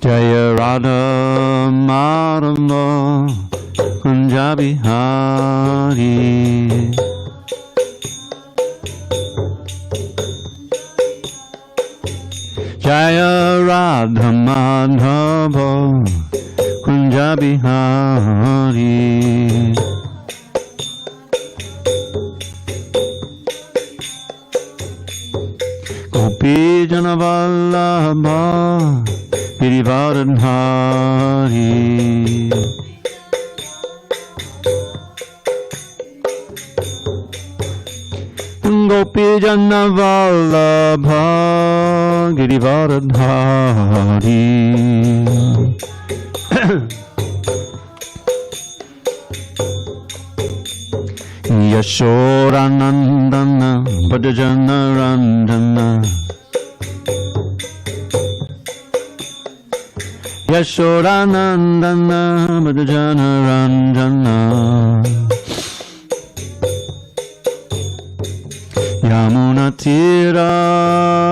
Jaya Radha Madhava Kunja Bihari. Jaya Radha Madhava Kunja Bihari. Gopi Jana Vallabha Girivardhari. Gopi Jana Vallabha Girivardhari. Yashodanandana Bhajana Randana. Yashodanandana Bhajana Randana. Yamuna Tira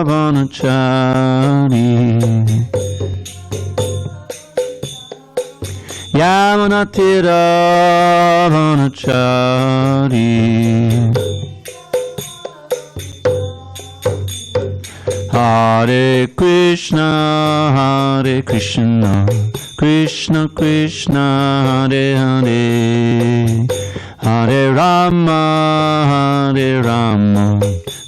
Vanachari. Yamuna Tira Vanachari. Hare Krishna, Hare Krishna, Krishna Krishna, Hare Hare, Hare Rama, Hare Rama,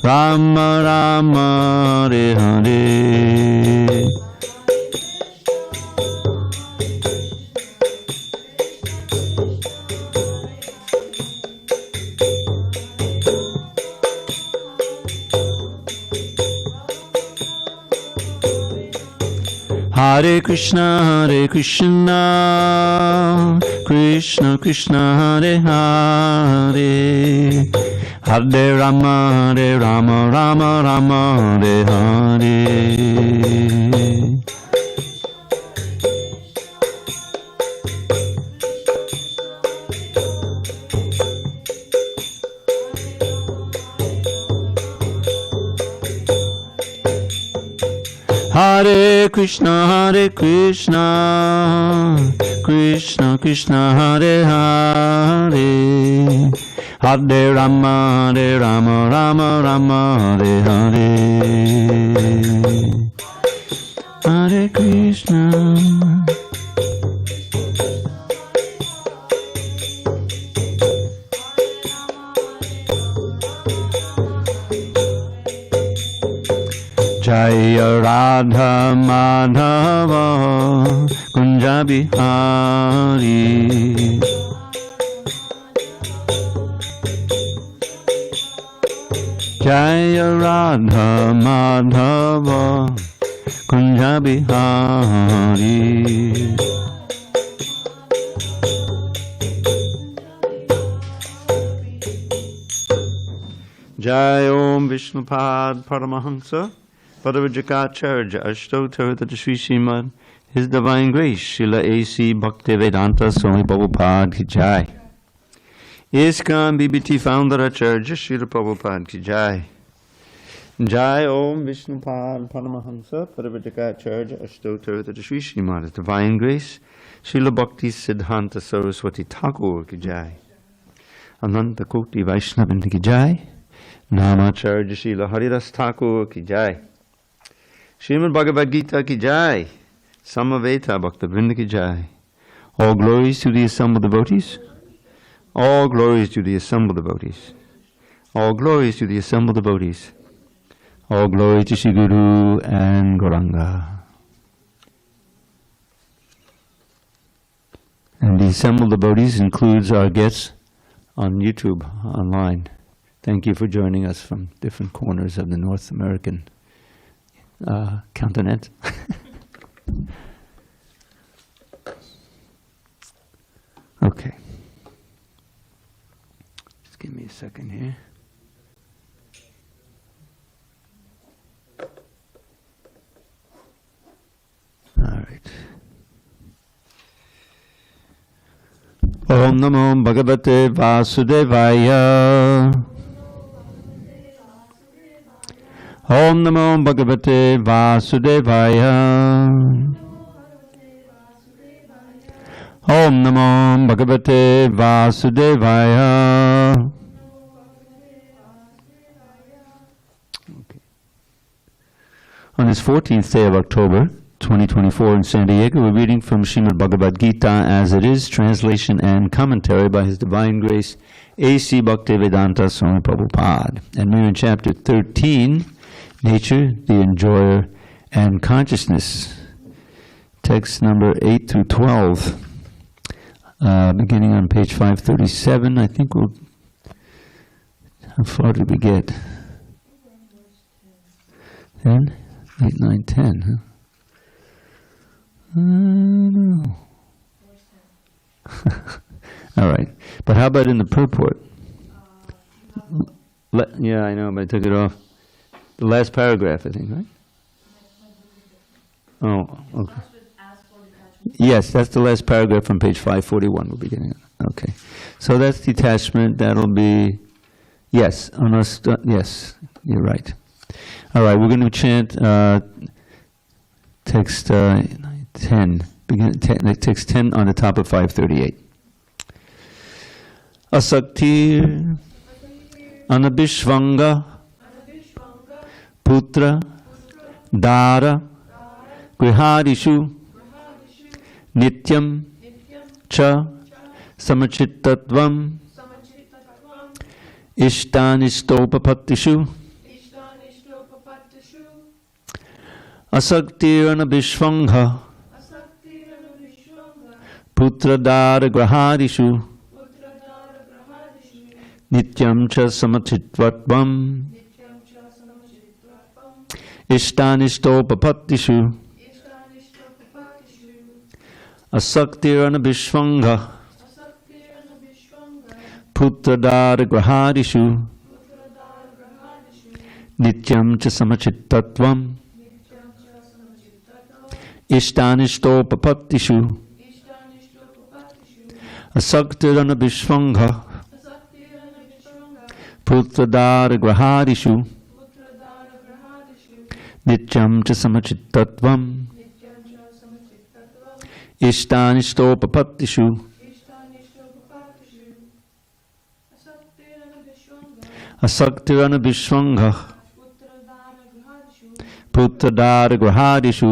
Rama Rama, Hare Hare. Hare Krishna, Hare Krishna, Krishna Krishna, Hare Hare, Hare Rama, Hare Rama, Rama Rama, Hare Hare. Hare Krishna, Hare Krishna, Krishna Krishna, Hare Hare, Hare Rama, Hare Rama, Rama Rama, Hare Hare. Hare Krishna. Jaya Radha Madhava Kunja Bihari. Jaya Radha Madhava Kunja Bihari. Jai Om Vishnupad Paramahansa Padavajikacharya Ashtottara Shri Srimad, His Divine Grace, Srila A.C. Bhaktivedanta Swami Prabhupada Ki Jai. ISKCON BBT Founder Acharya Srila Prabhupada Ki Jai. Jai Om Vishnupad Paramahansa Padavajikacharya Ashtottara Shri Srimad, His Divine Grace, Srila Bhakti Siddhanta Saraswati Thakur Ki Jai. Ananta Koti Vaishnavin Ki Jai. Namacharya Srila Haridas Thakur Ki Jai. Srimad Bhagavad Gita Ki Jai. Samaveta Bhakta-vrinda Ki Jai. All glories to the assembled devotees. All glories to the assembled devotees. All glories to the assembled devotees. All glory to Shri Guru and Gauranga. And the assembled devotees includes our guests on YouTube, online. Thank you for joining us from different corners of the North American continent. Okay. Just give me a second here. All right. Om Namo Bhagavate Vasudevaya. Om Namo Bhagavate Vasudevaya. Om Namo Bhagavate Vasudevaya. Okay. On this 14th day of October, 2024 in San Diego, we're reading from Srimad Bhagavad Gita as it is, translation and commentary by His Divine Grace, A.C. Bhaktivedanta Swami Prabhupada. And we're in chapter 13, Nature, the Enjoyer, and Consciousness. Text number 8 through 12. Beginning on page 537, I think we'll... How far did we get? 10? 8, 9, 10, huh? No. All right. But how about in the purport? Yeah, I know, but I took it off. The last paragraph, I think, right? Oh, okay. Yes, that's the last paragraph from page 541 we'll be getting at. Okay. So that's detachment. That'll be, yes, yes, you're right. All right, we're going to chant text 10, text 10 on the top of 538. Asaktir anabhishvanga putra dara grihadishu nityam cha samachittatvam ishtanistopapattishu asaktir anabhishvanga putra dara grihadishu nityam cha samachittatvam ishtanistopapattishu asaktirana bishvanga putradara grahadishu nityam cha samachittatvam ishtanistopapattishu asaktirana bishvanga putradara grahadishu nityam cha samachittatvam ishtanistopapattishu asaktirana bishvanga putradara grahadishu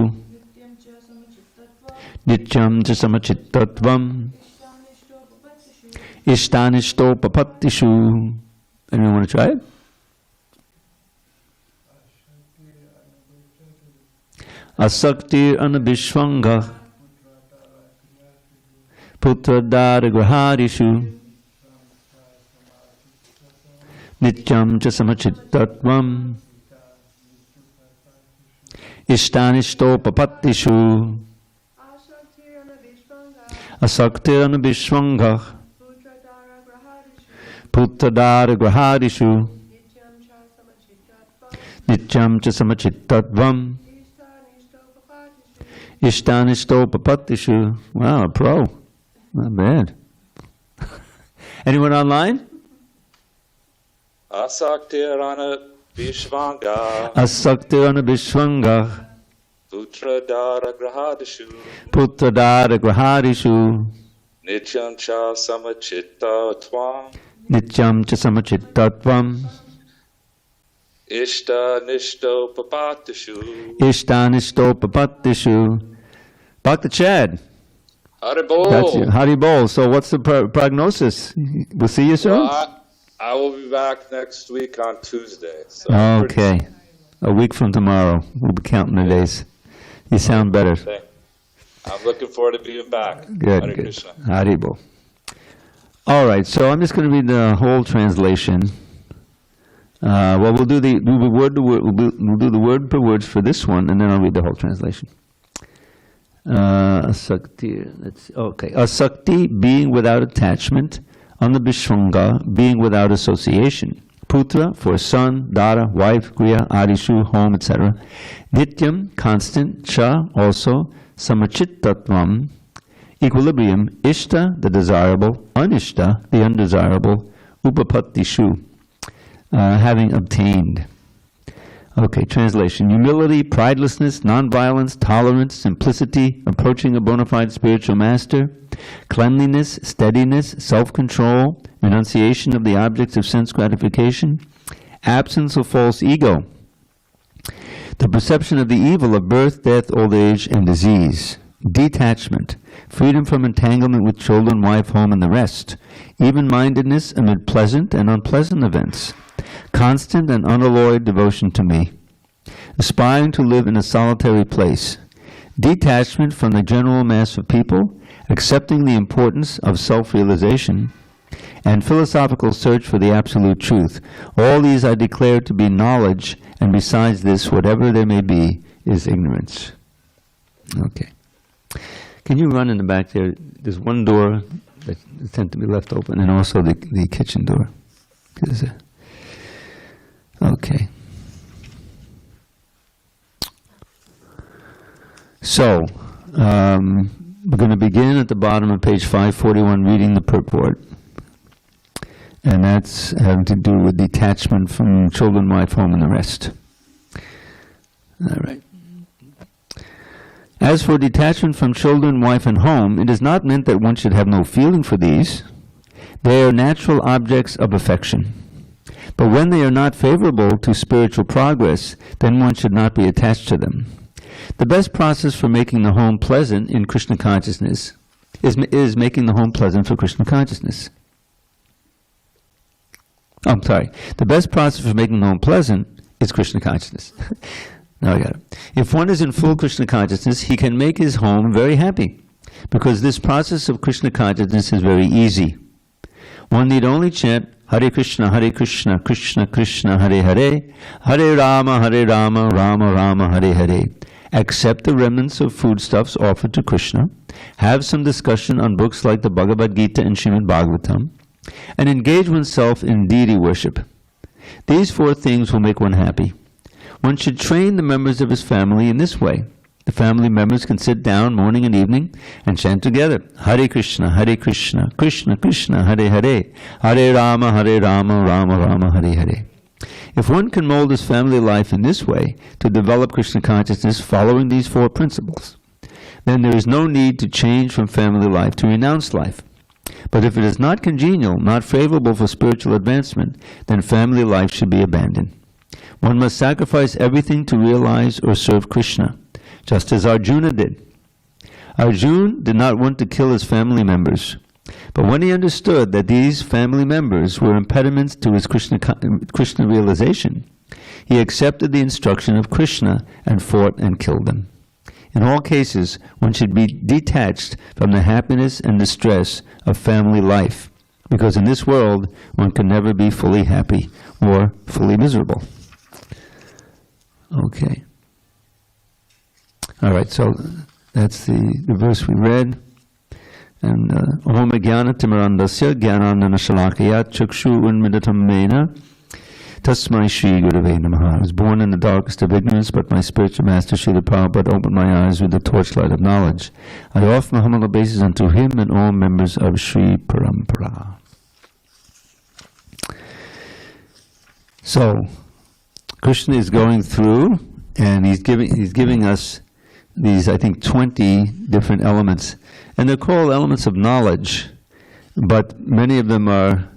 nityam cha samachittatvam ishtanistopapattishu. Anyone want to try it? Asaktir anabhishvanga putradara grahadishu nityam cha samachittatvam ishtanistopapattishu. Asaktir anabhishvanga putradara grahadishu nityam cha samachittatvam ishtanistopapattishu. Wow, a pro. Not bad. Anyone online? Asaktirana Vishvanga Asaktirana Vishvanga Putradara Grahadishu Putradara Grahadishu Nityam Cha Samachittatvam Nityam Cha Samachittatvam Ishtanistopapattishu Ishtanistopapattishu. Dr. Chad. Haribol. That's you. Haribol. So what's the prognosis? We'll see you soon? Well, I will be back next week on Tuesday. So okay. A week from tomorrow. We'll be counting the days. You sound better. I'm looking forward to being back. Good, Hare good. Krishna. Haribol. All right, so I'm just going to read the whole translation. Well, we'll do the word to word. We'll do the word per words for this one, and then I'll read the whole translation. Asakti. Okay. Asakti, being without attachment. Anabhishvanga, being without association. Putra, for son. Dara, wife. Griya, adishu, home, etc. Nityam, constant. Cha, also. Samachittatvam, equilibrium. Ishta, the desirable. Anishta, the undesirable. Upapattishu, having obtained. Okay, translation. Humility, pridelessness, nonviolence, tolerance, simplicity, approaching a bona fide spiritual master, cleanliness, steadiness, self-control, renunciation of the objects of sense gratification, absence of false ego, the perception of the evil of birth, death, old age, and disease, detachment, freedom from entanglement with children, wife, home, and the rest, even-mindedness amid pleasant and unpleasant events, constant and unalloyed devotion to me, aspiring to live in a solitary place, detachment from the general mass of people, accepting the importance of self-realization, and philosophical search for the absolute truth. All these I declare to be knowledge, and besides this, whatever there may be, is ignorance. Okay. Can you run in the back there? There's one door that tends to be left open, and also the kitchen door. Okay. So, we're going to begin at the bottom of page 541, reading the purport. And that's having to do with detachment from children, wife, home, and the rest. All right. As for detachment from children, wife, and home, it is not meant that one should have no feeling for these. They are natural objects of affection. But when they are not favorable to spiritual progress, then one should not be attached to them. The best process for making the home pleasant in Krishna consciousness is making the home pleasant for Krishna consciousness. I'm sorry. The best process for making the home pleasant is Krishna consciousness. Now I got it. If one is in full Krishna consciousness, he can make his home very happy, because this process of Krishna consciousness is very easy. One need only chant Hare Krishna, Krishna Krishna, Hare Hare, Hare Rama, Rama Rama, Hare Hare. Accept the remnants of foodstuffs offered to Krishna, have some discussion on books like the Bhagavad Gita and Srimad Bhagavatam, and engage oneself in deity worship. These four things will make one happy. One should train the members of his family in this way. The family members can sit down morning and evening and chant together, Hare Krishna, Krishna Krishna, Hare Hare, Hare Rama, Rama Rama, Hare Hare. If one can mold his family life in this way to develop Krishna consciousness following these four principles, then there is no need to change from family life to renounced life. But if it is not congenial, not favorable for spiritual advancement, then family life should be abandoned. One must sacrifice everything to realize or serve Krishna, just as Arjuna did. Arjuna did not want to kill his family members, but when he understood that these family members were impediments to his Krishna realization, he accepted the instruction of Krishna and fought and killed them. In all cases, one should be detached from the happiness and distress of family life, because in this world one can never be fully happy or fully miserable. Okay. All right, so that's the verse we read. And Om Jnana Timirandasya Jnanandana Shalakaya Chakshu Unmidatam Mena Tasmai Shri Gurave Namaha. I was born in the darkest of ignorance, but my spiritual master Srila Prabhupada opened my eyes with the torchlight of knowledge. I offer my humble obeisances unto him and all members of Sri Parampara. So, Krishna is going through, and he's giving us these, I think, 20 different elements. And they're called elements of knowledge, but many of them are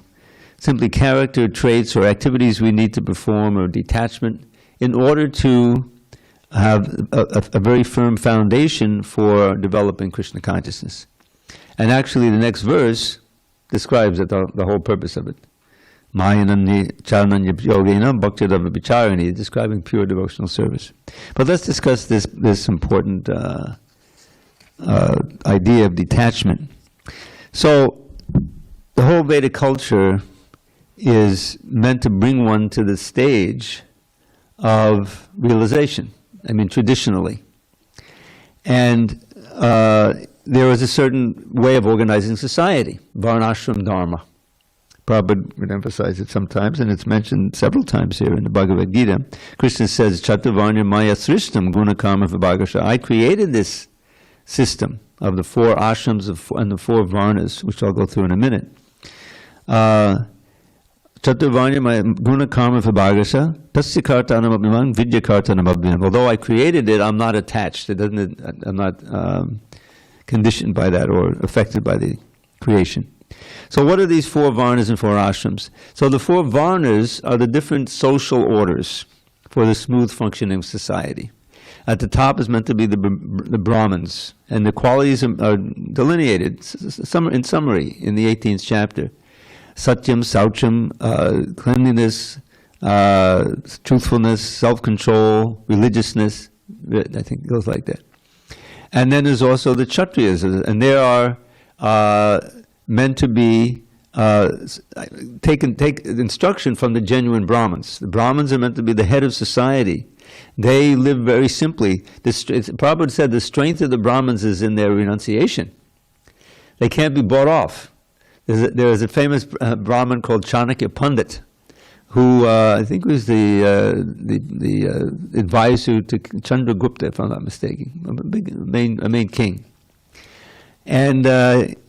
simply character traits or activities we need to perform, or detachment, in order to have a very firm foundation for developing Krishna consciousness. And actually the next verse describes it, the whole purpose of it. Mayananya charananya yogena bhaktirava vicharani, describing pure devotional service. But let's discuss this important idea of detachment. So, the whole Vedic culture is meant to bring one to the stage of realization, I mean traditionally. And there was a certain way of organizing society, Varnashram Dharma. Prabhupada would emphasize it sometimes, and it's mentioned several times here in the Bhagavad Gita. Krishna says, Chatuvarnya Maya Srishtam Guna Karma Vibhagasha. I created this system of the four ashrams and the four varnas, which I'll go through in a minute, Chaturvarnya guna karma vibhagasa tasya kartanam abhiman vidya kartanam abhiman. Although I created it, I'm not attached. I'm not conditioned by that or affected by the creation. So what are these 4 varnas and 4 ashrams? So the 4 varnas are the different social orders for the smooth functioning of society. At the top is meant to be the Brahmins, and the qualities are delineated in summary in the 18th chapter. Satyam, Saucham, cleanliness, truthfulness, self-control, religiousness. I think it goes like that. And then there's also the Kshatriyas, and they are meant to be take instruction from the genuine Brahmins. The Brahmins are meant to be the head of society. They live very simply. Prabhupada said the strength of the Brahmins is in their renunciation. They can't be bought off. There is a famous Brahmin called Chanakya Pandit, who I think was the advisor to Chandragupta, if I'm not mistaken, a main king. And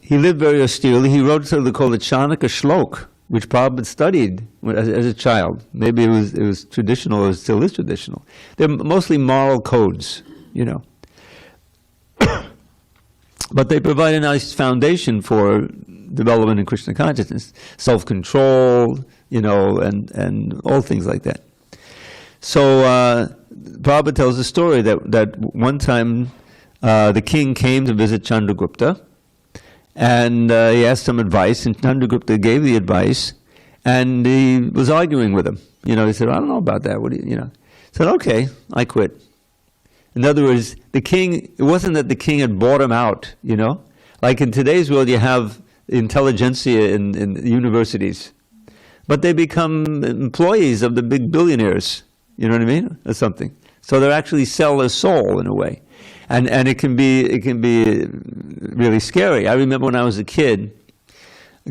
he lived very austerely. He wrote something called the Chanakya Shlok, which Prabhupada studied as a child. Maybe it was traditional, or it still is traditional. They're mostly moral codes, you know. But they provide a nice foundation for development in Krishna consciousness, self-control, you know, and all things like that. So Prabhupada tells a story that one time the king came to visit Chandragupta, and he asked him advice, and Chandragupta gave the advice, and he was arguing with him. You know, he said, I don't know about that. What do you know? He said, okay, I quit. In other words, the king, it wasn't that the king had bought him out, you know. Like in today's world, you have intelligentsia in universities, but they become employees of the big billionaires, you know what I mean, or something. So they actually sell their soul in a way. And it can be really scary. I remember when I was a kid,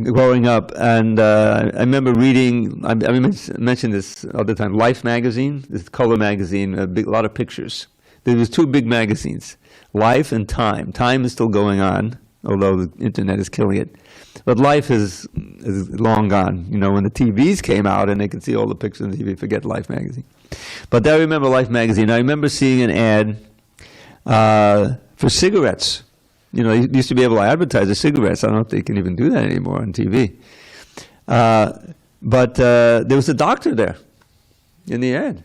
growing up, and I remember reading, I mentioned this all the time, Life magazine, this color magazine, a lot of pictures. There was 2 big magazines, Life and Time. Time is still going on, although the internet is killing it. But Life is long gone. You know, when the TVs came out and they could see all the pictures on the TV, forget Life magazine. But I remember Life magazine. I remember seeing an ad for cigarettes. You know, you used to be able to advertise the cigarettes. I don't know if they can even do that anymore on TV. But there was a doctor there in the ad.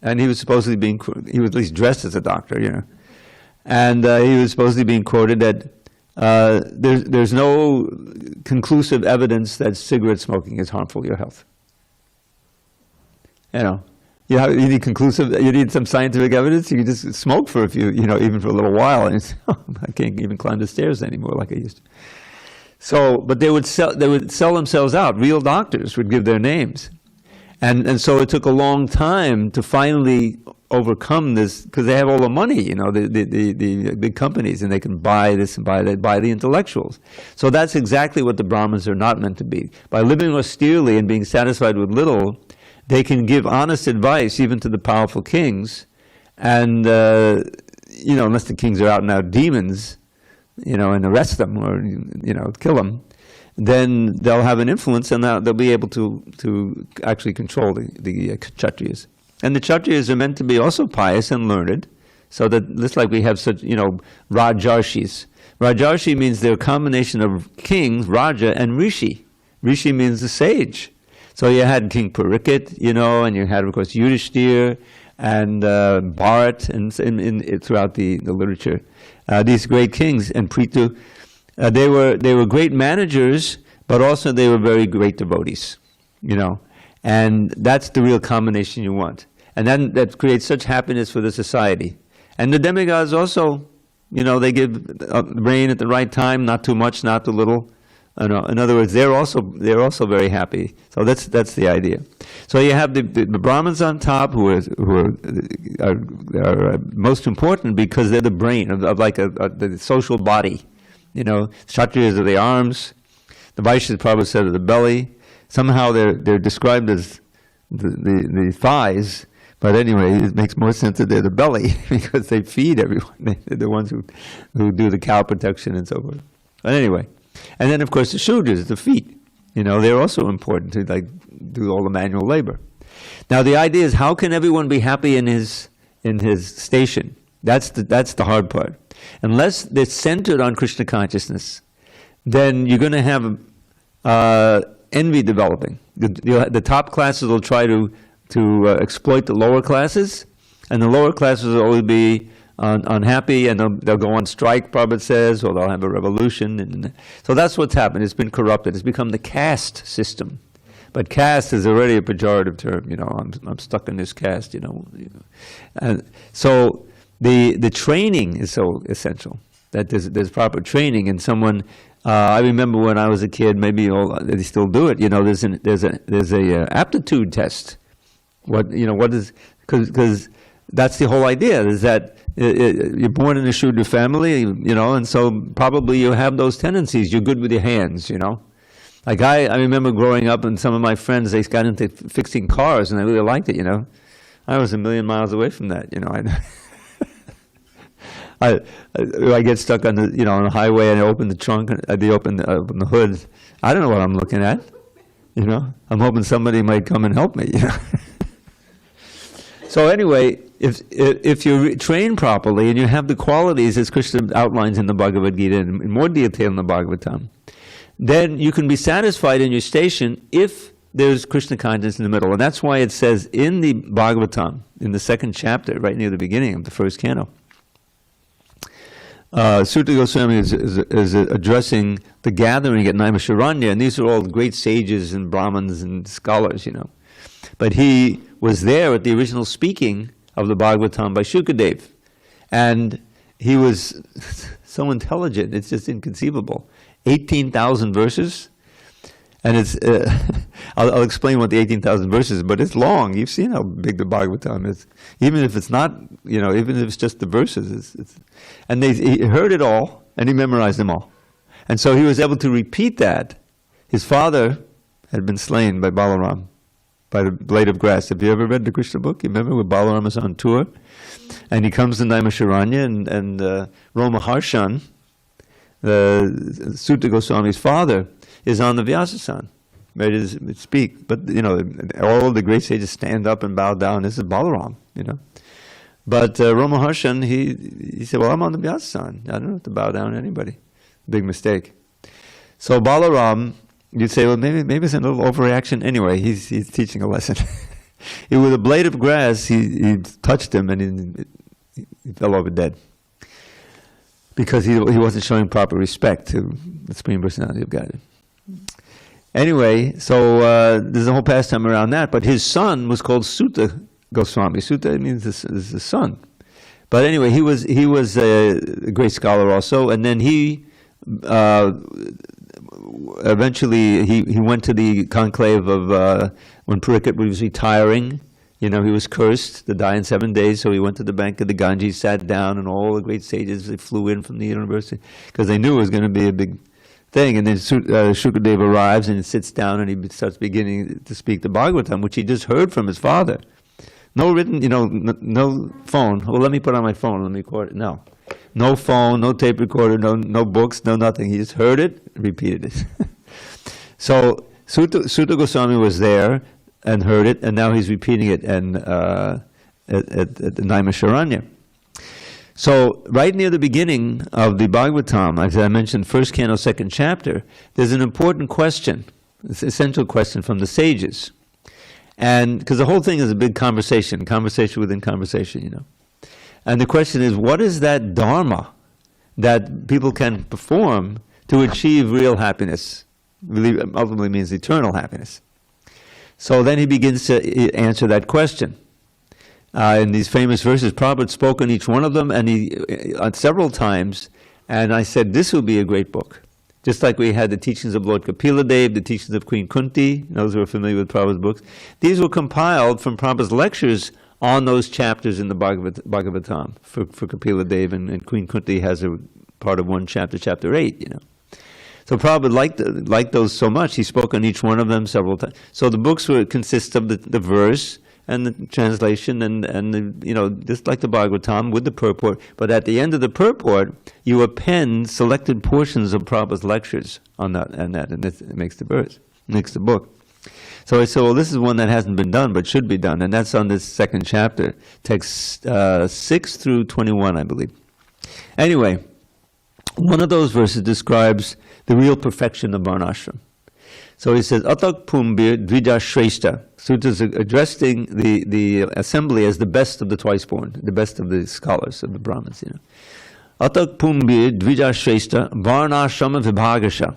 And he was supposedly he was at least dressed as a doctor, you know. And he was supposedly being quoted that there's no conclusive evidence that cigarette smoking is harmful to your health. You know, you need you need some scientific evidence. You can just smoke for a few, you know, even for a little while, and I can't even climb the stairs anymore like I used to. So, but they would sell themselves out. Real doctors would give their names. And so it took a long time to finally overcome this, because they have all the money, you know, the big companies, and they can buy this and buy that, buy the intellectuals. So that's exactly what the Brahmins are not meant to be. By living austerely and being satisfied with little, they can give honest advice even to the powerful kings, and, you know, unless the kings are out and out demons, you know, and arrest them or, you know, kill them, then they'll have an influence, and they'll be able to actually control the Kshatriyas. And the Kshatriyas are meant to be also pious and learned, so that just like we have such, you know, Rajarshis. Rajarshi means they're a combination of kings, Raja, and Rishi. Rishi means the sage. So you had King Parikshit, you know, and you had, of course, Yudhishthir and Bharat, and throughout the literature. These great kings, and Prithu, they were great managers, but also they were very great devotees, you know. And that's the real combination you want. And then that creates such happiness for the society. And the demigods also, you know, they give rain at the right time, not too much, not too little. In other words, they're also very happy. So that's the idea. So you have the Brahmins on top, who are most important because they're the brain of like the social body. You know, Kshatriyas are the arms, the Vaishyas probably said are the belly. Somehow they're described as the thighs, but anyway, it makes more sense that they're the belly because they feed everyone. They're the ones who do the cow protection and so forth. But anyway, and then of course the Shudras, the feet. they're also important to do all the manual labor. Now the idea is, how can everyone be happy in his station? That's the hard part. Unless they're centered on Krishna consciousness, then you're going to have envy developing. The top classes will try to exploit the lower classes, and the lower classes will always be unhappy, and they'll go on strike, Prabhupada says, or they'll have a revolution. And so that's what's happened. It's been corrupted. It's become the caste system. But caste is already a pejorative term. I'm stuck in this caste. And so the training is so essential, that there's proper training. And someone, I remember when I was a kid, maybe they still do it. There's a aptitude test. What is, because that's the whole idea, is that you're born in a Shudra family, and so probably you have those tendencies. You're good with your hands, Like I remember growing up, and some of my friends, they got into fixing cars, and I really liked it, I was a million miles away from that, I get stuck on on the highway, and I open the trunk, they open the hood. I don't know what I'm looking at, I'm hoping somebody might come and help me, So anyway, if you train properly and you have the qualities as Krishna outlines in the Bhagavad Gita in more detail in the Bhagavatam, then you can be satisfied in your station if there's Krishna consciousness in the middle. And that's why it says in the Bhagavatam, in the 2nd chapter, right near the beginning of the 1st canto, Sutta Goswami is addressing the gathering at Naimisharanya, and these are all great sages and Brahmins and scholars, But he was there at the original speaking of the Bhagavatam by Shukadev. And he was so intelligent, it's just inconceivable. 18,000 verses. And it's, I'll explain what the 18,000 verses is, but it's long. You've seen how big the Bhagavatam is. Even if it's not, even if it's just the verses. And he heard it all, and he memorized them all. And so he was able to repeat that. His father had been slain by Balaram, by the blade of grass. Have you ever read the Krishna book? You remember when Balaram is on tour? And he comes to Naimisharanya, and Romaharshan, Sutta Goswami's father, is on the Vyasasan, ready to speak. But, all the great sages stand up and bow down. This is Balaram, But Romaharshan, he said, well, I'm on the Vyasasan. I don't have to bow down to anybody. Big mistake. So Balaram, you'd say, well, maybe it's a little overreaction. Anyway, he's teaching a lesson. With a blade of grass, he touched him, and he fell over dead. Because he wasn't showing proper respect to the Supreme Personality of God. Anyway, so there's a whole pastime around that. But his son was called Sutta Goswami. Sutta means the son. But anyway, he was a great scholar also. And then he eventually he went to the conclave of when Parikshit was retiring. He was cursed to die in 7 days, so he went to the bank of the Ganges, sat down, and all the great sages, they flew in from the university because they knew it was going to be a big thing. And then Shukadev arrives and sits down, and he starts beginning to speak the Bhagavatam, which he just heard from his father. No written, no phone. Well, let me put on my phone, let me record it. No phone, no tape recorder, no books, no nothing. He just heard it, repeated it. So Sutta Goswami was there and heard it, and now he's repeating it at the Naimisharanya. So right near the beginning of the Bhagavatam, as I mentioned, 1st canto, 2nd chapter, there's an important question, it's an essential question from the sages. And because the whole thing is a big conversation within conversation, And the question is, what is that dharma that people can perform to achieve real happiness? Really, ultimately means eternal happiness. So then he begins to answer that question. In these famous verses, Prabhupada spoke on each one of them, and he several times, and I said, this will be a great book. Just like we had the teachings of Lord Kapila Dev, the teachings of Queen Kunti, those who are familiar with Prabhupada's books. These were compiled from Prabhupada's lectures on those chapters in the Bhagavatam for Kapila Dev, and Queen Kunti has a part of one chapter, chapter 8, So Prabhupada liked those so much, he spoke on each one of them several times. So the books consist of the verse and the translation and just like the Bhagavatam with the purport. But at the end of the purport, you append selected portions of Prabhupada's lectures on that, and this makes the verse. Next the book. So I said, well, this is one that hasn't been done, but should be done, and that's on this second chapter, text 6 through 21, I believe. Anyway, one of those verses describes the real perfection of Varnashram. So he says, Atak Pumbir Dvija Shrestha. So it is addressing the assembly as the best of the twice-born, the best of the scholars, of the Brahmins, you know. Atak Pumbir Dvija Shrestha Varnashrama Vibhagasha.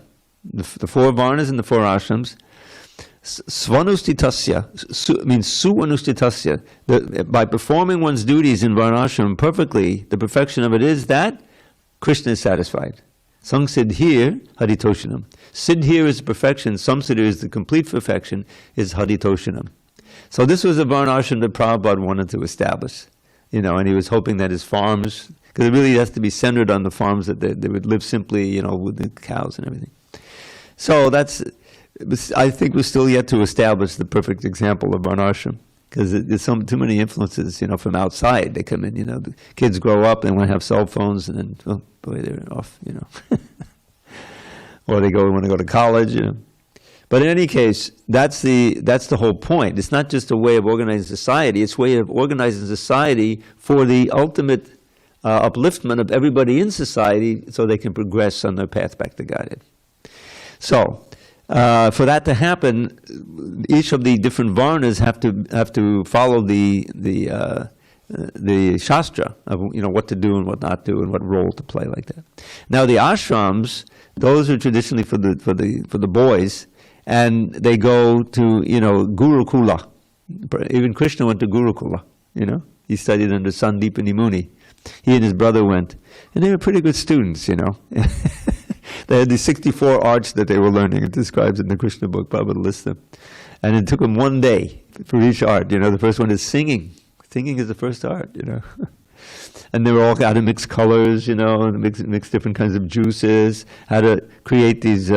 The 4 Varnas and the 4 ashrams. Svanustitasya means suanustitasya. By performing one's duties in Varnashram perfectly, the perfection of it is that Krishna is satisfied. Samsiddhir Haritoshanam. Siddhir is perfection, Samsiddhir is the complete perfection, is Haritoshanam. So this was a Varnashram that Prabhupada wanted to establish, you know, and he was hoping that his farms, because it really has to be centered on the farms, that they would live simply, you know, with the cows and everything. So that's, I think we're still yet to establish the perfect example of Varnashram, because there's too many influences, you know, from outside. They come in, you know, the kids grow up, they want to have cell phones, and then, oh boy, they're off, you know. Or they want to go to college, you know. But in any case, that's the whole point. It's not just a way of organizing society, it's a way of organizing society for the ultimate upliftment of everybody in society, so they can progress on their path back to Godhead. So, for that to happen, each of the different varnas have to follow the shastra of, you know, what to do and what not to do and what role to play, like that. Now the ashrams, those are traditionally for the boys, and they go to, you know, Gurukula. Even Krishna went to Gurukula. You know, he studied under Sandipani Muni. He and his brother went, and they were pretty good students. You know. They had these 64 arts that they were learning. It describes in the Krishna book, Prabhupada lists them. And it took them one day for each art. You know, the first one is singing. Singing is the first art, you know. And they were all how to mix colors, you know, and mix different kinds of juices, how to create these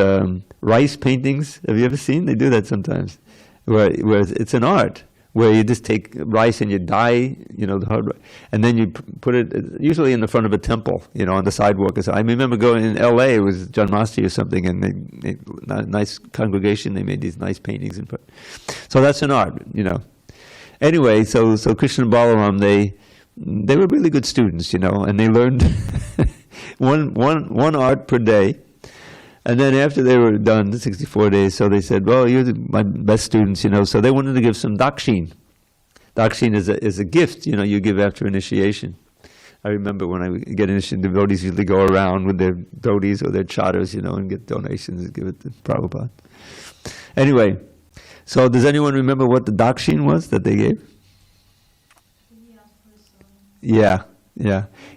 rice paintings. Have you ever seen? They do that sometimes. Where it's an art, where you just take rice and you dye, you know, the hard, and then you put it usually in the front of a temple, you know, on the sidewalk. I remember going in L.A., it was Janmashtami or something, and they a nice congregation, they made these nice paintings and put. So that's an art, you know. Anyway, so Krishna and Balaram, they were really good students, you know, and they learned one art per day. And then after they were done, the 64 days, so they said, well, you're my best students, you know, so they wanted to give some dakshin. Dakshin is a gift, you know, you give after initiation. I remember when I get initiated, devotees usually go around with their dhotis or their chatters, you know, and get donations and give it to Prabhupada. Anyway, so does anyone remember what the dakshin was that they gave? Yeah.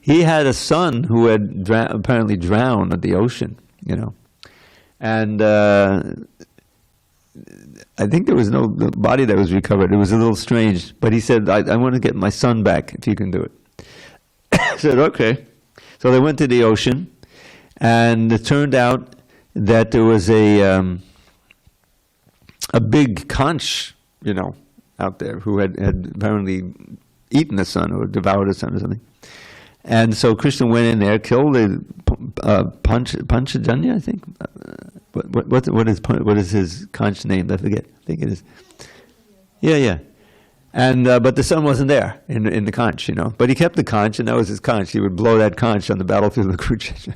He had a son who had apparently drowned at the ocean, you know. And I think there was no body that was recovered. It was a little strange. But he said, I want to get my son back, if you can do it. I said, okay. So they went to the ocean, and it turned out that there was a big conch, you know, out there who had apparently eaten the son or devoured the son or something. And so Krishna went in there, killed the Panchajanya, I think. What is his conch name? I forget. I think it is. Yeah. And but the son wasn't there in the conch, you know. But he kept the conch, and that was his conch. He would blow that conch on the battlefield of Kurukshetra.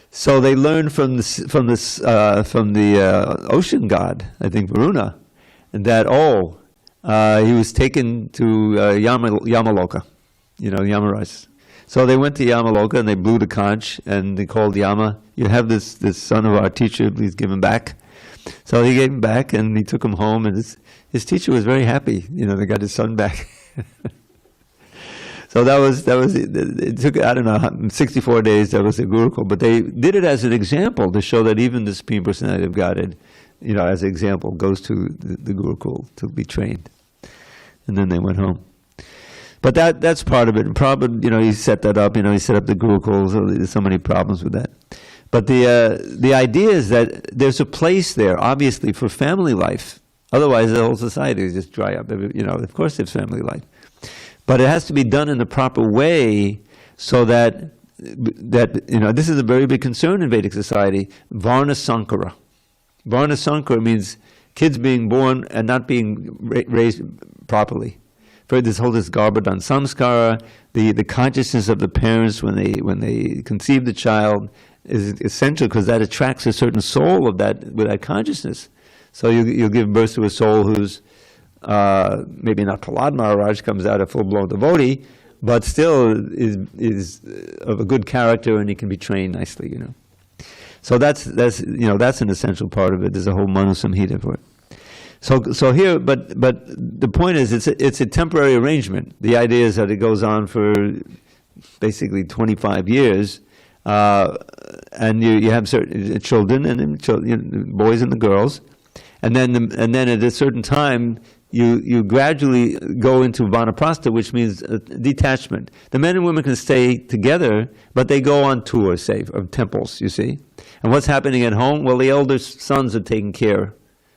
So they learned from the ocean god, I think Varuna, that he was taken to Yamaloka, you know, Yamaraj. So they went to Yamaloka and they blew the conch and they called Yama. You have this son of our teacher, please give him back. So he gave him back and he took him home, and his teacher was very happy. You know, they got his son back. So that was it took, I don't know, 64 days, that was the Gurukul. But they did it as an example to show that even the Supreme Personality of Godhead, you know, as an example, goes to the Gurukul to be trained. And then they went home. But that's part of it. And Prabhupada, you know, he set that up. You know, he set up the Gurukuls. So there's so many problems with that. But the idea is that there's a place there, obviously, for family life. Otherwise, the whole society would just dry up. You know, of course, there's family life, but it has to be done in the proper way, so that you know, this is a very big concern in Vedic society. Varna Sankara. Varna Sankara means kids being born and not being raised properly. For this Garbhadan Samskara, the consciousness of the parents when they conceive the child is essential, because that attracts a certain soul of that with that consciousness. So you give birth to a soul who's maybe not Prahlad Maharaj, comes out a full-blown devotee, but still is of a good character, and he can be trained nicely, you know. So that's an essential part of it. There's a whole Manu Samhita for it. So here, but the point is, it's a temporary arrangement. The idea is that it goes on for basically 25 years, and you have certain children, and boys and the girls, and then at a certain time you gradually go into vanaprastha, which means detachment. The men and women can stay together, but they go on tours, say, of temples. You see, and what's happening at home? Well, the elder sons are taken care.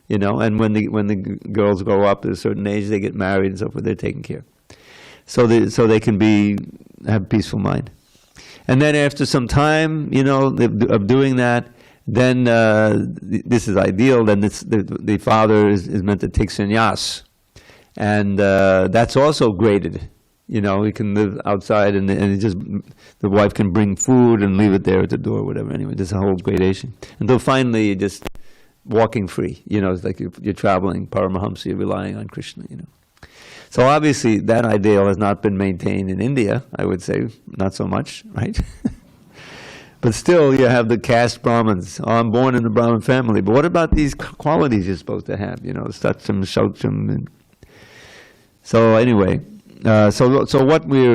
You know, and when the girls grow up to a certain age, they get married and so forth, they're taken care. So they can have a peaceful mind. And then after some time, you know, of doing that, then this is ideal. Then the father is meant to take sannyas, and that's also graded. You know, he can live outside, and the wife can bring food and leave it there at the door, or whatever. Anyway, there's a whole gradation until finally just walking free. You know, it's like you're traveling Paramahamsa, you're relying on Krishna, you know. So obviously that ideal has not been maintained in India, I would say, not so much, right? But still you have the caste Brahmins. Oh, I'm born in the Brahmin family, but what about these qualities you're supposed to have, you know, Satyam, Shaucham, so anyway, so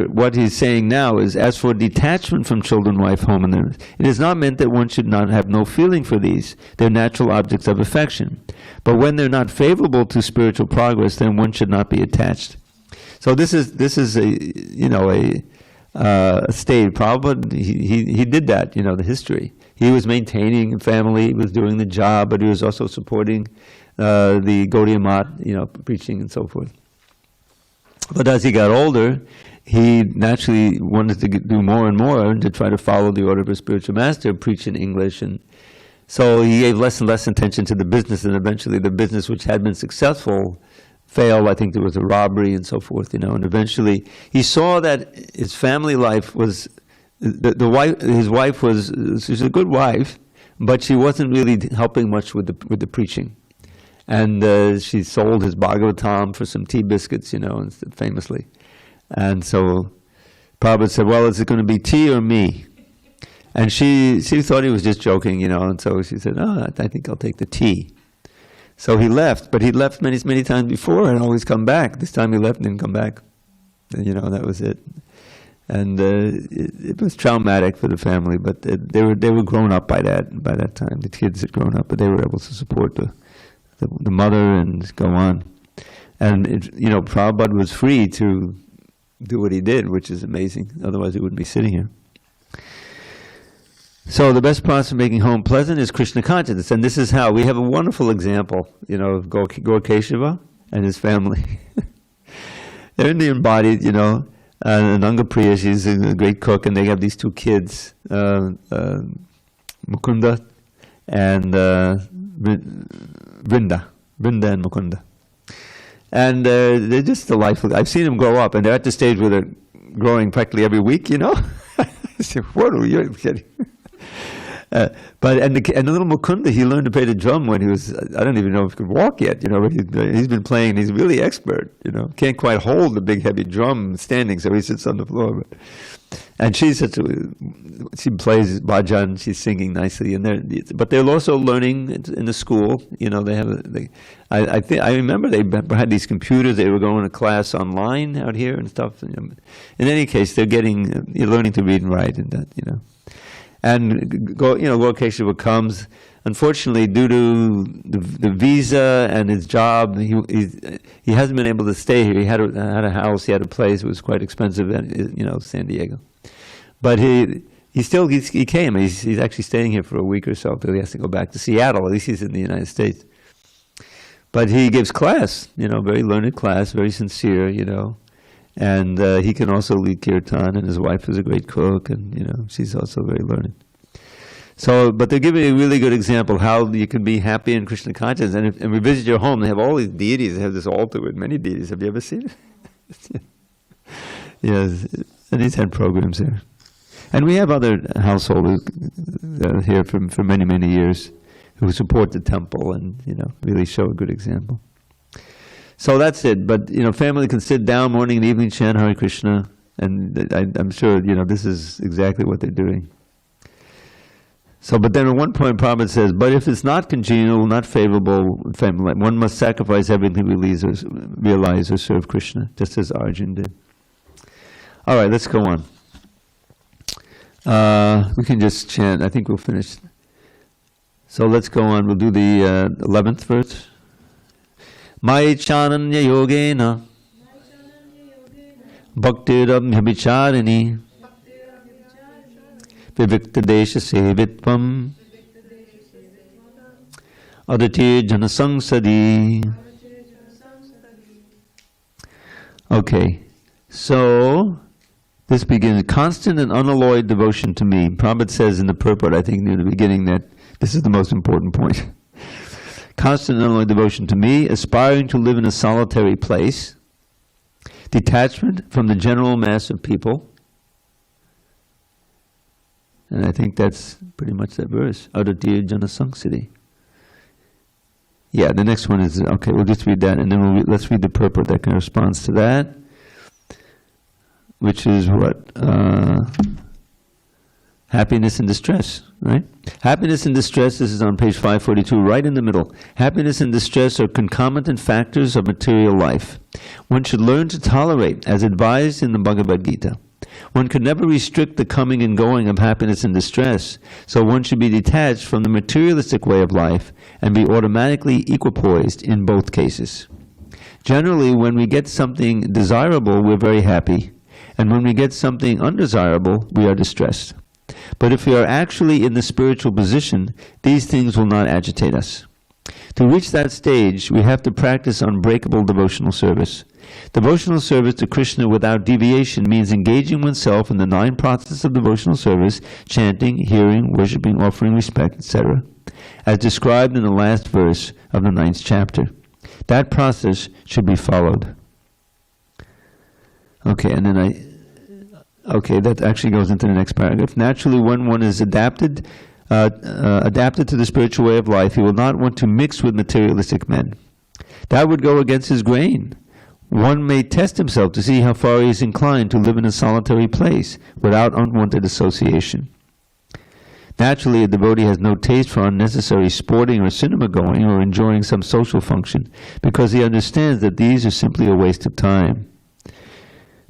what he's saying now is, as for detachment from children, wife, home, and then, it is not meant that one should not have no feeling for these. They're natural objects of affection. But when they're not favorable to spiritual progress, then one should not be attached. So this is a state. Prabhupada, he did that. You know, the history. He was maintaining a family. He was doing the job, but he was also supporting the Gaudiya Math, you know, preaching and so forth. But as he got older, he naturally wanted to do more and more and to try to follow the order of a spiritual master, preach in English. And so he gave less and less attention to the business, and eventually the business, which had been successful, failed. I think there was a robbery and so forth, you know. And eventually he saw that his family life was, his wife was, she was a good wife, but she wasn't really helping much with the preaching. And she sold his Bhagavatam for some tea biscuits, you know, famously. And so Prabhupada said, well, is it going to be tea or me? And she thought he was just joking, you know, and so she said, oh, I think I'll take the tea. So he left, but he'd left many, many times before and always come back. This time he left and didn't come back. And, you know, that was it. And it was traumatic for the family, but they were grown up by that time. The kids had grown up, but they were able to support the mother and go on. And Prabhupada was free to do what he did, which is amazing. Otherwise he wouldn't be sitting here. So the best process of making home pleasant is Krishna consciousness. And this is how. We have a wonderful example, of Gaur Keshava and his family. They're in the embodied, and Anangapriya, she's a great cook, and they have these two kids, Mukunda and Vrinda and Mukunda. And they're just delightful. I've seen them grow up, and they're at the stage where they're growing practically every week, I said, what are you kidding? But the little Mukunda, he learned to play the drum when he was, I don't even know if he could walk yet, he's been playing, he's really expert, can't quite hold the big heavy drum standing, so he sits on the floor. And she plays bhajan, she's singing nicely, but they're also learning in the school, I remember they had these computers, they were going to class online out here and stuff. In any case, they're learning to read and write and that, And Gaur Keshava comes. Unfortunately, due to the visa and his job, he hasn't been able to stay here. He had a house, he had a place. It was quite expensive, San Diego. But he came. He's actually staying here for a week or so until he has to go back to Seattle. At least he's in the United States. But he gives class, very learned class, very sincere, And he can also lead kirtan, and his wife is a great cook, and she's also very learned. So, but they're giving a really good example how you can be happy in Krishna consciousness. And we visit your home, they have all these deities. They have this altar with many deities. Have you ever seen it? Yes, and he's had programs there. And we have other householders here for many, many years who support the temple and, really show a good example. So that's it. But, family can sit down morning and evening, chant Hare Krishna. And I'm sure, this is exactly what they're doing. So, but then at one point, Prabhupada says, but if it's not congenial, not favorable, one must sacrifice everything to realize or serve Krishna, just as Arjun did. All right, let's go on. We can just chant. I think we'll finish. So let's go on. We'll do the 11th verse. Mai chananya yogena bhaktirabhyavicharini vivikta desha sevitvam adati janasangsadi. Okay, so this begins, constant and unalloyed devotion to me. Prabhupada says in the purport, I think near the beginning, that this is the most important point. Constant and unalloyed devotion to me, aspiring to live in a solitary place, detachment from the general mass of people. And I think that's pretty much that verse. Adatiya janasangsati. Yeah, the next one is, okay, we'll just read that, and then let's read the purport that corresponds to that, which is what? Happiness and distress, right? Happiness and distress, this is on page 542, right in the middle. Happiness and distress are concomitant factors of material life. One should learn to tolerate, as advised in the Bhagavad Gita. One could never restrict the coming and going of happiness and distress, so one should be detached from the materialistic way of life and be automatically equipoised in both cases. Generally, when we get something desirable, we're very happy, and when we get something undesirable, we are distressed. But if we are actually in the spiritual position, these things will not agitate us. To reach that stage, we have to practice unbreakable devotional service. Devotional service to Krishna without deviation means engaging oneself in the 9 processes of devotional service, chanting, hearing, worshipping, offering respect, etc., as described in the last verse of the 9th chapter. That process should be followed. Okay, and then okay, that actually goes into the next paragraph. Naturally, when one is adapted to the spiritual way of life, he will not want to mix with materialistic men. That would go against his grain. One may test himself to see how far he is inclined to live in a solitary place without unwanted association. Naturally, a devotee has no taste for unnecessary sporting or cinema going or enjoying some social function, because he understands that these are simply a waste of time.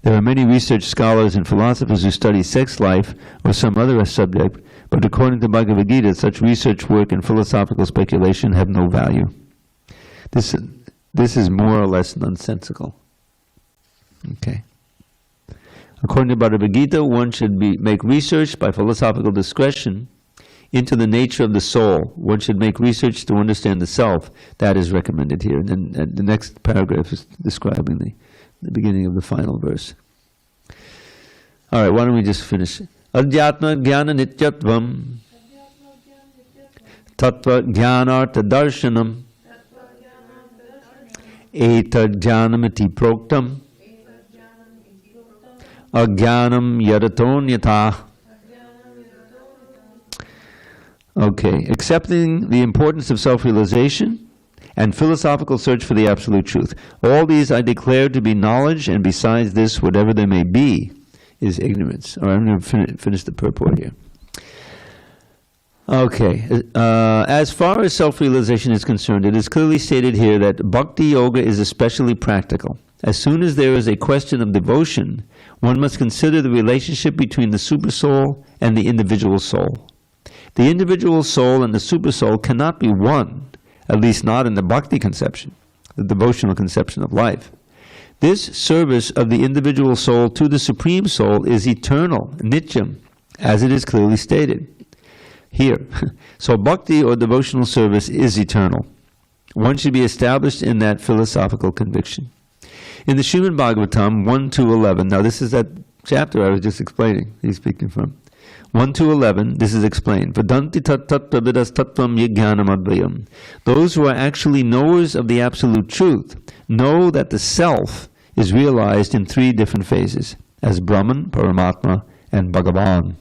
There are many research scholars and philosophers who study sex life or some other subject, but according to Bhagavad Gita, such research work and philosophical speculation have no value. This is more or less nonsensical. Okay. According to Bhagavad Gita, one should make research by philosophical discretion into the nature of the soul. One should make research to understand the self. That is recommended here. And then the next paragraph is describing the beginning of the final verse. All right, why don't we just finish? Adhyatma jnana nityatvam tattva jnanartha darshanam etad jnanamiti proktam ajnanam yadatonyatha. Okay, accepting the importance of self-realization and philosophical search for the absolute truth. All these I declare to be knowledge, and besides this, whatever there may be, is ignorance. All right, I'm going to finish the purport here. Okay, as far as self-realization is concerned, it is clearly stated here that Bhakti Yoga is especially practical. As soon as there is a question of devotion, one must consider the relationship between the Supersoul and the individual soul. The individual soul and the Supersoul cannot be one, at least not in the Bhakti conception, the devotional conception of life. This service of the individual soul to the Supreme Soul is eternal, nityam, as it is clearly stated here. So Bhakti or devotional service is eternal. One should be established in that philosophical conviction. In the Srimad Bhagavatam 1-11, now this is that chapter I was just explaining, he's speaking from. 1 to 11, this is explained. Vadanti tat tattva vidas tattvam yajnanam advayam. Those who are actually knowers of the absolute truth know that the self is realized in 3 different phases, as Brahman, Paramatma, and Bhagavan.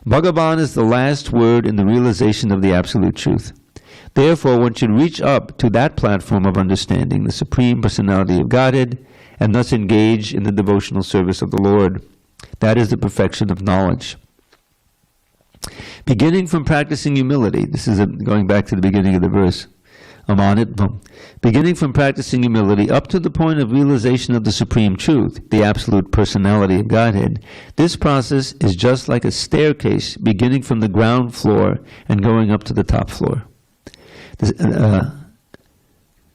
Bhagavan is the last word in the realization of the absolute truth. Therefore, one should reach up to that platform of understanding, the Supreme Personality of Godhead, and thus engage in the devotional service of the Lord. That is the perfection of knowledge. Beginning from practicing humility, this is going back to the beginning of the verse, Amanitvam. Beginning from practicing humility up to the point of realization of the Supreme Truth, the absolute personality of Godhead, this process is just like a staircase beginning from the ground floor and going up to the top floor.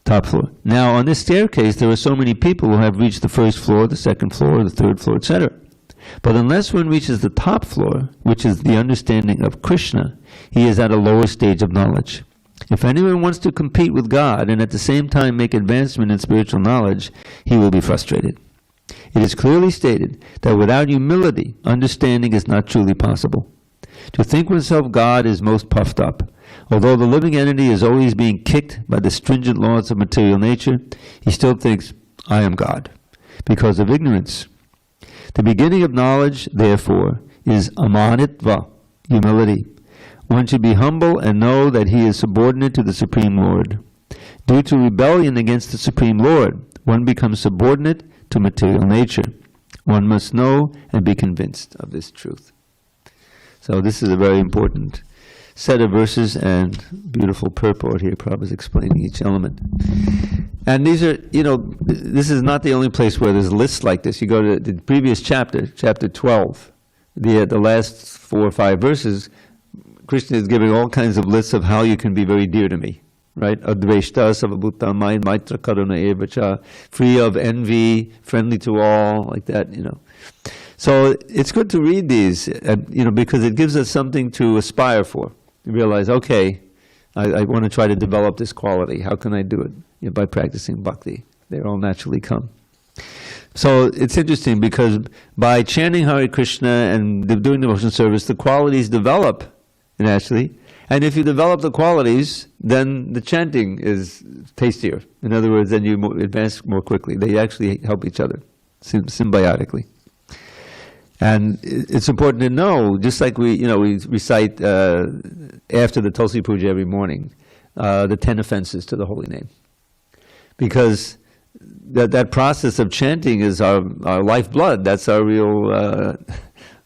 Top floor. Now, on this staircase, there are so many people who have reached the first floor, the second floor, the third floor, etc. But unless one reaches the top floor, which is the understanding of Krishna, he is at a lower stage of knowledge. If anyone wants to compete with God and at the same time make advancement in spiritual knowledge, he will be frustrated. It is clearly stated that without humility, understanding is not truly possible. To think oneself God is most puffed up. Although the living entity is always being kicked by the stringent laws of material nature, he still thinks, I am God, because of ignorance. The beginning of knowledge, therefore, is amanitva, humility. One should be humble and know that he is subordinate to the Supreme Lord. Due to rebellion against the Supreme Lord, one becomes subordinate to material nature. One must know and be convinced of this truth. So this is a very important set of verses and beautiful purport here. Prabhupada is explaining each element. And these are, this is not the only place where there's lists like this. You go to the previous chapter, chapter 12, the last 4 or 5 verses, Krishna is giving all kinds of lists of how you can be very dear to me, right? Adveshta, Savabhuta, Maitra, Karuna, Evacha, free of envy, friendly to all, like that, So it's good to read these, because it gives us something to aspire for. You realize, okay, I want to try to develop this quality. How can I do it? By practicing bhakti. They all naturally come. So it's interesting because by chanting Hare Krishna and doing devotional service, the qualities develop naturally. And if you develop the qualities, then the chanting is tastier. In other words, then you advance more quickly. They actually help each other symbiotically. And it's important to know, just like we recite after the Tulsi Puja every morning, the 10 offenses to the holy name. Because that process of chanting is our lifeblood. That's our real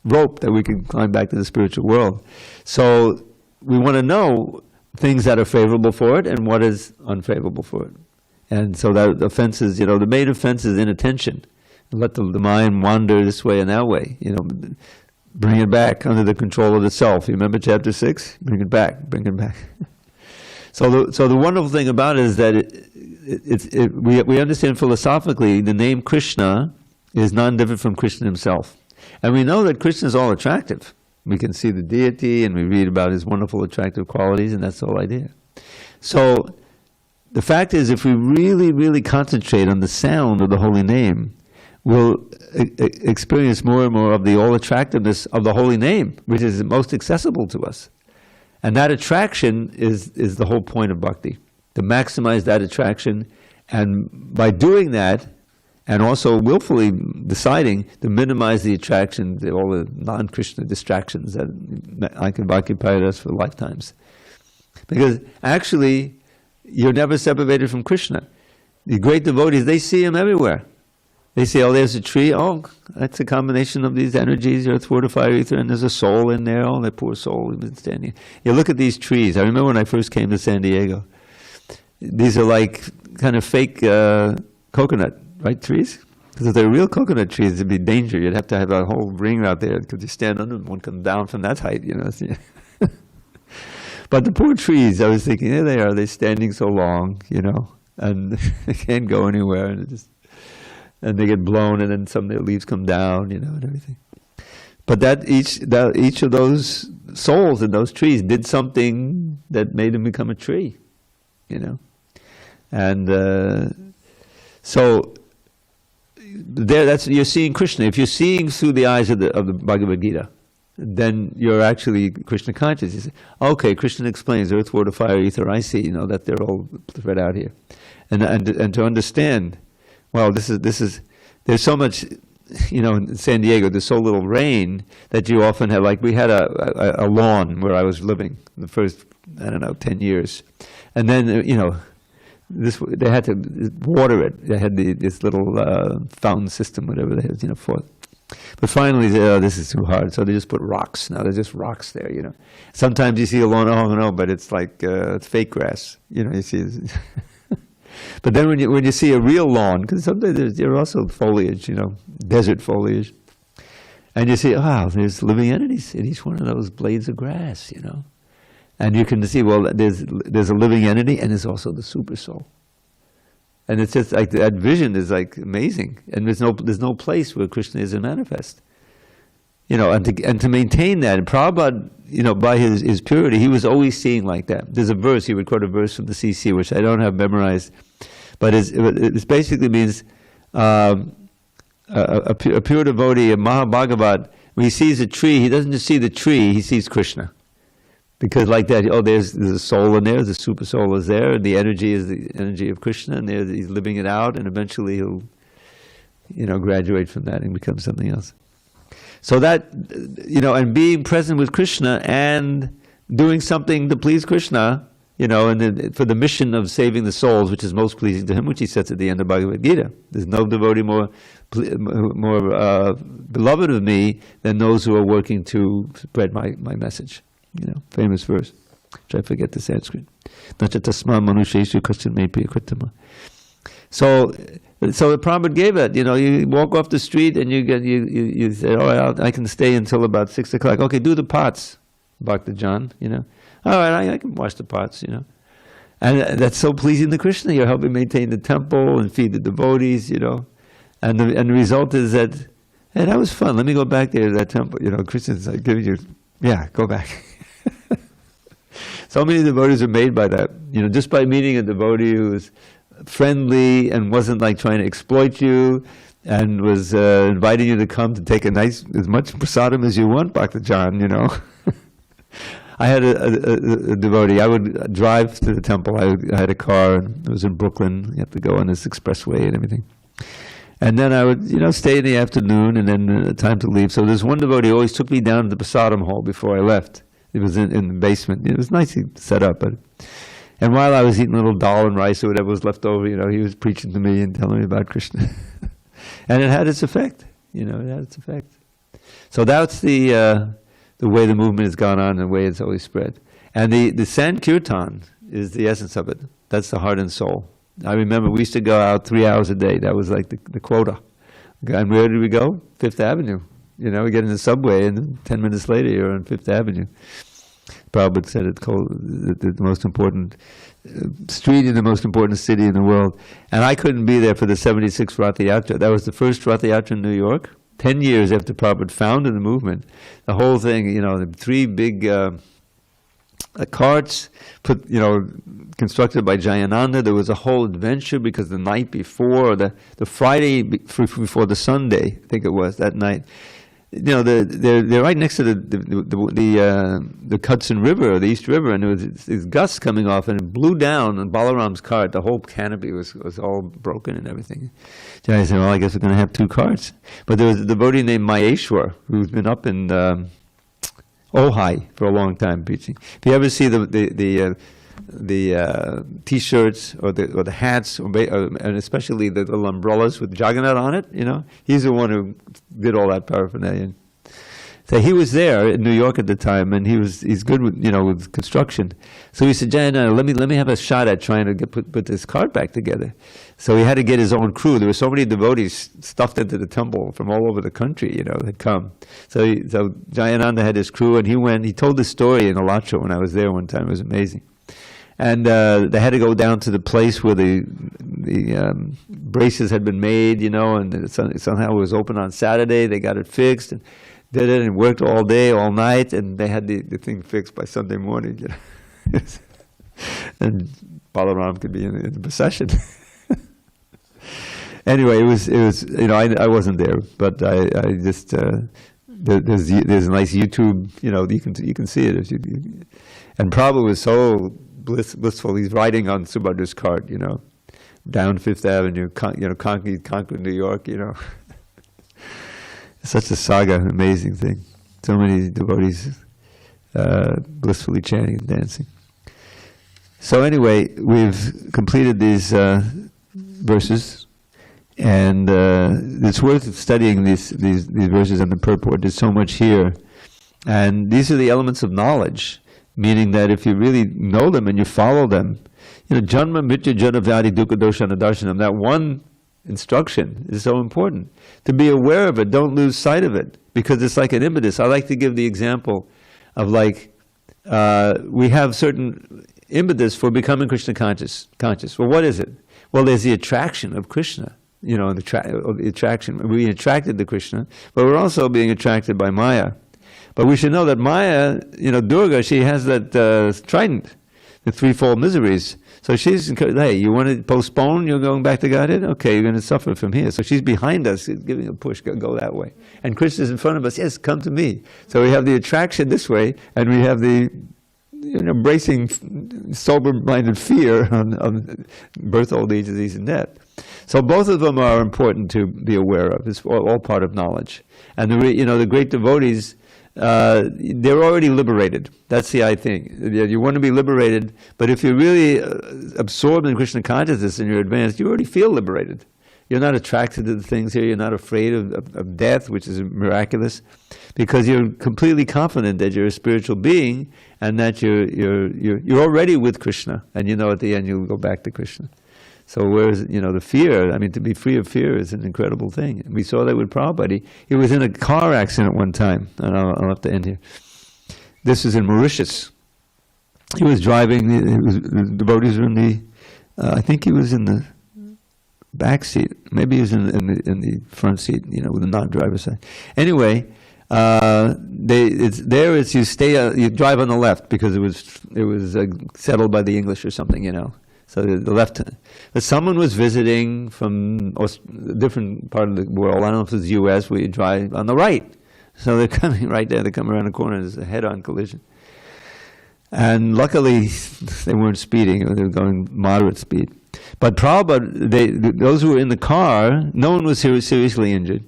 rope that we can climb back to the spiritual world. So we want to know things that are favorable for it and what is unfavorable for it. And so that offenses, the main offense is inattention. Let the mind wander this way and that way. Bring it back under the control of the self. You remember chapter 6? Bring it back. So the wonderful thing about it is that we understand philosophically the name Krishna is non-different from Krishna himself. And we know that Krishna is all attractive. We can see the deity and we read about his wonderful attractive qualities, and that's the whole idea. So the fact is, if we really, really concentrate on the sound of the holy name, we'll experience more and more of the all-attractiveness of the holy name, which is most accessible to us. And that attraction is the whole point of bhakti, to maximize that attraction. And by doing that, and also willfully deciding to minimize the attraction, all the non-Krishna distractions that can occupy us for lifetimes. Because actually, you're never separated from Krishna. The great devotees, they see him everywhere. They say, oh, there's a tree. Oh, that's a combination of these energies, earth, water, fire, ether, and there's a soul in there. Oh, that poor soul has been standing. You look at these trees. I remember when I first came to San Diego. These are like kind of fake coconut, right, trees? Because if they're real coconut trees, it'd be danger. You'd have to have a whole ring out there because you stand under them, one comes down from that height, But the poor trees, I was thinking, there they are. They're standing so long, and they can't go anywhere, and they get blown, and then some of their leaves come down, and everything. But each of those souls in those trees did something that made them become a tree, And so there, you're seeing Krishna. If you're seeing through the eyes of the Bhagavad Gita, then you're actually Krishna conscious. You say, okay, Krishna explains earth, water, fire, ether. I see, that they're all spread out here, and to understand, well, this is there's so much, in San Diego, there's so little rain that you often have, like we had a lawn where I was living the first, 10 years, and then they had to water it. They had this little fountain system, whatever they had, for it. But finally, they said, this is too hard, so they just put rocks. Now there's just rocks there, Sometimes you see a lawn, oh no, but it's like it's fake grass, you see. But then when you see a real lawn, because sometimes there's also foliage, desert foliage, and you see, wow, there's living entities in each one of those blades of grass, and you can see, well, there's a living entity, and there's also the super soul. And it's just like that vision is like amazing, and there's no place where Krishna isn't manifest, and to maintain that. And Prabhupada, by his purity, he was always seeing like that. There's a verse, he would quote a verse from the CC, which I don't have memorized, but it basically means a pure devotee, a Mahabhagavat, when he sees a tree, he doesn't just see the tree, he sees Krishna. Because like that, there's a soul in there, the super soul is there, and the energy is the energy of Krishna, and he's living it out, and eventually he'll, graduate from that and become something else. So that, and being present with Krishna and doing something to please Krishna, and for the mission of saving the souls, which is most pleasing to him, which he says at the end of Bhagavad Gita. There's no devotee more beloved of me than those who are working to spread my message. Famous verse, which I forget the Sanskrit. Nachatasma manusheshu kṛṣṇa me priyakritama. So the Prabhupada gave it. You walk off the street and you say, oh, I can stay until about 6 o'clock. Okay, do the pots, Bhakta John. All right, I can wash the pots. And that's so pleasing to Krishna. You're helping maintain the temple and feed the devotees. And the result is that, hey, that was fun. Let me go back there to that temple. Krishna's like giving you, yeah, go back. So many devotees are made by that. Just by meeting a devotee who was friendly and wasn't like trying to exploit you, and was inviting you to come to take as much prasadam as you want, Bhakta John. I had a devotee. I would drive to the temple. I had a car, and it was in Brooklyn. You have to go on this expressway and everything. And then I would, stay in the afternoon, and then time to leave. So there's one devotee who always took me down to the prasadam hall before I left. It was in the basement. It was nicely set up. And while I was eating a little dal and rice or whatever was left over, he was preaching to me and telling me about Krishna. And it had its effect. It had its effect. So that's the way the movement has gone on, and the way it's always spread. And the Sankirtan is the essence of it. That's the heart and soul. I remember we used to go out 3 hours a day. That was like the quota. And where did we go? Fifth Avenue. We get in the subway, and 10 minutes later you're on Fifth Avenue. Prabhupada said it's called the most important street in the most important city in the world. And I couldn't be there for the 76th Rath Yatra. That was the first Rath Yatra in New York. 10 years after Prabhupada founded the movement. The whole thing, the 3 big carts constructed by Jayananda. There was a whole adventure because the night before, the Friday before the Sunday, I think it was, that night, they're right next to the Hudson River, or the East River, and there was these gusts coming off, and it blew down on Balaram's cart. The whole canopy was all broken and everything. Jai said, well, I guess we're going to have 2 carts. But there was a devotee named Maheshwar, who's been up in Ojai for a long time preaching. If you ever see the T-shirts or the hats, and especially the little umbrellas with Jagannath on it, he's the one who did all that paraphernalia. So he was there in New York at the time, and he's good with with construction. So he said, Jagannath, let me have a shot at trying to put this cart back together. So he had to get his own crew. There were so many devotees stuffed into the temple from all over the country, had come. So Jayananda had his crew, and he told this story in Alatra when I was there one time. It was amazing. And they had to go down to the place where the braces had been made, and somehow it was open on Saturday. They got it fixed and did it, and worked all day, all night, and they had the thing fixed by Sunday morning. And Balaram could be in the procession. Anyway, it was I wasn't there, but I just there's a nice YouTube, you can see it. And Prabhupada was so blissful. He's riding on Subhadra's cart, down Fifth Avenue, conquering New York, It's such a saga, amazing thing. So many devotees blissfully chanting and dancing. So anyway, we've completed these verses, and it's worth studying these verses and the purport. There's so much here. And these are the elements of knowledge, meaning that if you really know them and you follow them, janma mrityu jana vyadi dukkha doshana darshanam, that one instruction is so important. To be aware of it, don't lose sight of it, because it's like an impetus. I like to give the example of we have certain impetus for becoming Krishna conscious. Well, what is it? Well, there's the attraction of Krishna, the attraction. We're being attracted to Krishna, but we're also being attracted by Maya. But we should know that Maya, Durga, she has that trident, the threefold miseries. So she's, hey, you want to postpone, you're going back to Godhead? Okay, you're going to suffer from here. So she's behind us, giving a push, go that way. And Krishna's in front of us, yes, come to me. So we have the attraction this way, and we have the embracing sober-minded fear on birth, old age, disease, and death. So both of them are important to be aware of. It's all part of knowledge. And the great devotees, they're already liberated. That's the thing. You want to be liberated, but if you're really absorbed in Krishna consciousness and you're advanced, you already feel liberated. You're not attracted to the things here. You're not afraid of death, which is miraculous, because you're completely confident that you're a spiritual being and that you're already with Krishna, and at the end you'll go back to Krishna. So whereas, the fear, to be free of fear is an incredible thing. We saw that with Prabhupada. He was in a car accident one time, and I'll have to end here. This is in Mauritius. He was driving, the devotees were in the, I think he was in the back seat. Maybe he was in the front seat, with the non-driver side. Anyway, you drive on the left because it was settled by the English or something, So the left. But someone was visiting from a different part of the world. I don't know if it's the U.S. where you drive on the right. So they're coming right there. They come around the corner. There's a head-on collision. And luckily, they weren't speeding. They were going moderate speed. But Prabhupada, those who were in the car, no one was seriously injured.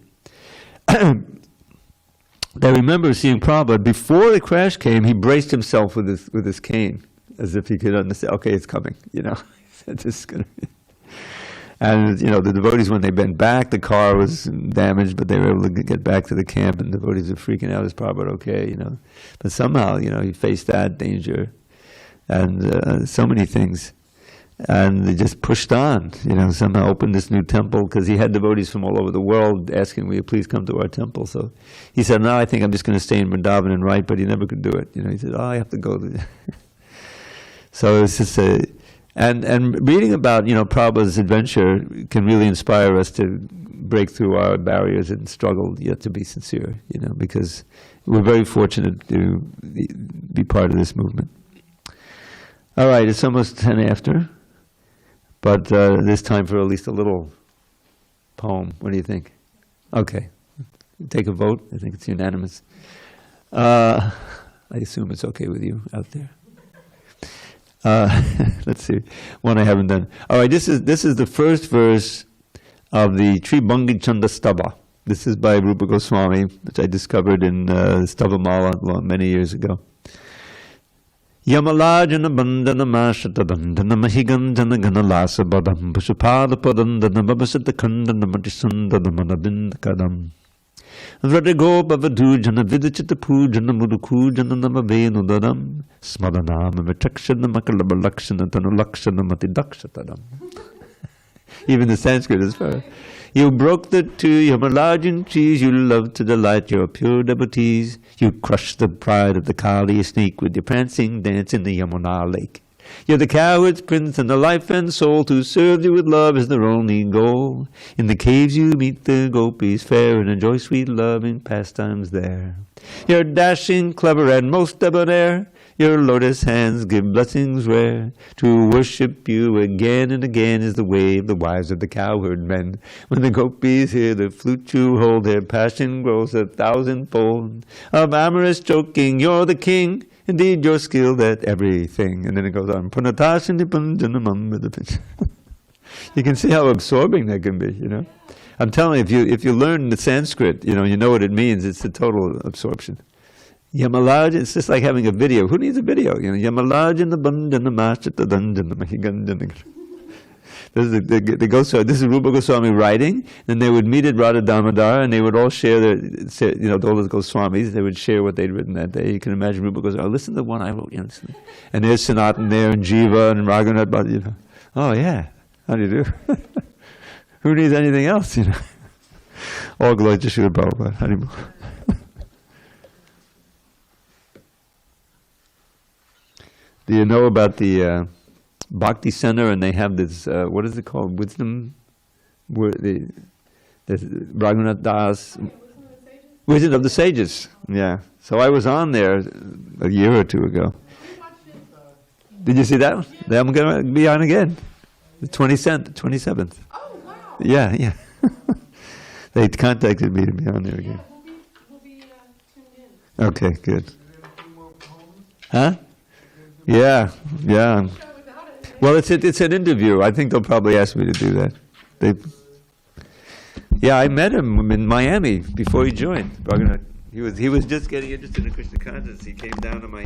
They remember seeing Prabhupada. Before the crash came, he braced himself with his cane, as if he could understand, okay, it's coming, This is gonna be. And, the devotees, when they bent back, the car was damaged, but they were able to get back to the camp, and the devotees were freaking out, is Prabhupada okay, But somehow, he faced that danger, and so many things. And they just pushed on, somehow opened this new temple, because he had devotees from all over the world asking, will you please come to our temple? So he said, no, I think I'm just going to stay in Vrindavan and write, but he never could do it. He said, I have to go. So it's just and reading about, Prabhupada's adventure can really inspire us to break through our barriers and struggle yet to be sincere, because we're very fortunate to be part of this movement. All right, it's almost 10 after, but there's time for at least a little poem. What do you think? Okay, take a vote. I think it's unanimous. I assume it's okay with you out there. Let's see, one I haven't done. All right, this is the first verse of the Tribhangi Chanda Stava. This is by Rupa Goswami, which I discovered in Stavamala many years ago. Yamalajana bandana mashata bandana mahigandana ganalasa badam pashupada padandana babasita kandana matisundana manabindakadam. Vratigo bavadujana vidichita pujana mudukujana namavenudadam smadanama vitakshana makalabalakshana tanulakshana matidakshitadam. Even the Sanskrit is far. You broke the two Himalayan trees, you love to delight your pure devotees. You crushed the pride of the Kali snake with your prancing dance in the Yamuna lake. You're the cowherd's prince and the life and soul. To serve you with love is their only goal. In the caves you meet the gopis fair and enjoy sweet loving pastimes there. You're dashing, clever, and most debonair. Your lotus hands give blessings rare. To worship you again and again is the way of the wives of the cowherd men. When the gopis hear the flute you hold, their passion grows 1,000-fold. Of amorous joking, you're the king. Indeed, you're skilled at everything. And then it goes on. You can see how absorbing that can be, you know. I'm telling you, if you learn the Sanskrit, you know what it means. It's a total absorption. Yamalaj, it's just like having a video. Who needs a video? You know, Yamalaj in the bund and the mash at the dungeon. This is Goswami. This is Rupa Goswami writing, and they would meet at Radha Damodar, and they would all share their, all those Goswamis. They would share what they'd written that day. You can imagine Rupa Goswami. Oh, listen to the one I wrote. And there's Sanatan there, and Jiva, and Raghunath. But oh yeah, how do you do? Who needs anything else? All glory to Srila Prabhupada. Haribo. Do you know about the Bhakti Center, and they have this, what is it called, Wisdom, the Raghunath Das, Wisdom of the Sages, yeah. So I was on there a year or two ago. Did you see that one? Yeah. I'm going to be on again, the 27th. Oh, wow. Yeah. They contacted me to be on there again. We'll be tuned in. Okay, good. Huh? Yeah. Well, it's an interview. I think they'll probably ask me to do that. Yeah, I met him in Miami before he joined. He was just getting interested in Krishna consciousness. He came down to my